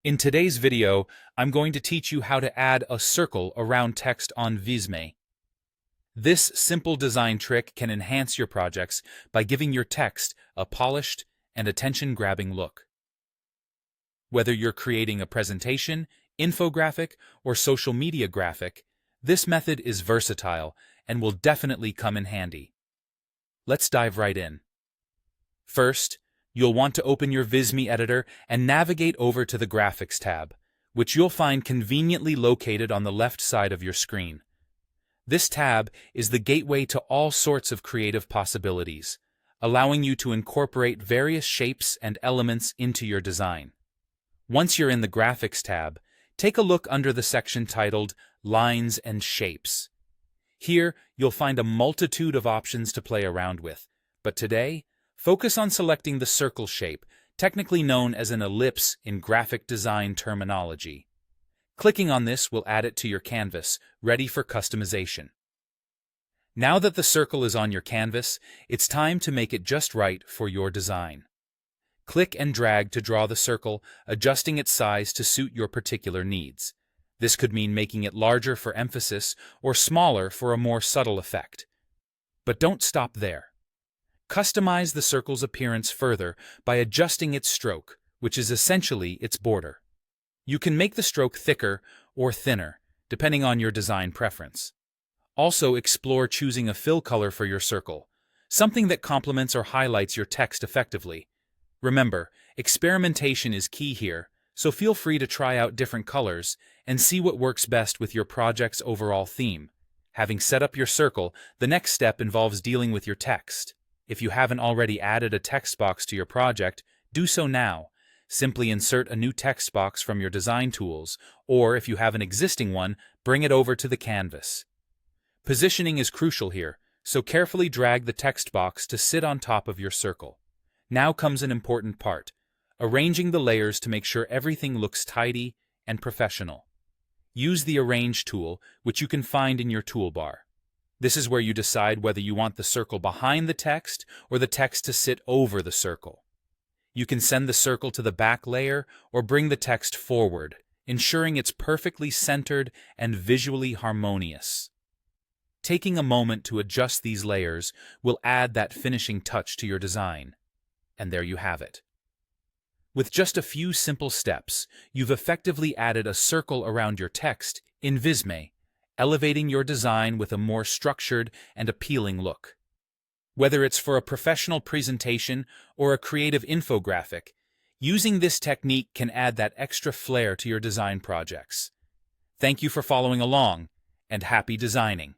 In today's video, I'm going to teach you how to add a circle around text on Visme. This simple design trick can enhance your projects by giving your text a polished and attention-grabbing look. Whether you're creating a presentation, infographic, or social media graphic, this method is versatile and will definitely come in handy. Let's dive right in. First, you'll want to open your Visme editor and navigate over to the Graphics tab, which you'll find conveniently located on the left side of your screen. This tab is the gateway to all sorts of creative possibilities, allowing you to incorporate various shapes and elements into your design. Once you're in the Graphics tab, take a look under the section titled Lines and Shapes. Here, you'll find a multitude of options to play around with, but today, focus on selecting the circle shape, technically known as an ellipse in graphic design terminology. Clicking on this will add it to your canvas, ready for customization. Now that the circle is on your canvas, it's time to make it just right for your design. Click and drag to draw the circle, adjusting its size to suit your particular needs. This could mean making it larger for emphasis or smaller for a more subtle effect. But don't stop there. Customize the circle's appearance further by adjusting its stroke, which is essentially its border. You can make the stroke thicker or thinner, depending on your design preference. Also, explore choosing a fill color for your circle, something that complements or highlights your text effectively. Remember, experimentation is key here, so feel free to try out different colors and see what works best with your project's overall theme. Having set up your circle, the next step involves dealing with your text. If you haven't already added a text box to your project, do so now. Simply insert a new text box from your design tools, or if you have an existing one, bring it over to the canvas. Positioning is crucial here, so carefully drag the text box to sit on top of your circle. Now comes an important part, arranging the layers to make sure everything looks tidy and professional. Use the Arrange tool, which you can find in your toolbar. This is where you decide whether you want the circle behind the text or the text to sit over the circle. You can send the circle to the back layer or bring the text forward, ensuring it's perfectly centered and visually harmonious. Taking a moment to adjust these layers will add that finishing touch to your design. And there you have it. With just a few simple steps, you've effectively added a circle around your text in Visme, elevating your design with a more structured and appealing look. Whether it's for a professional presentation or a creative infographic, using this technique can add that extra flair to your design projects. Thank you for following along, and happy designing!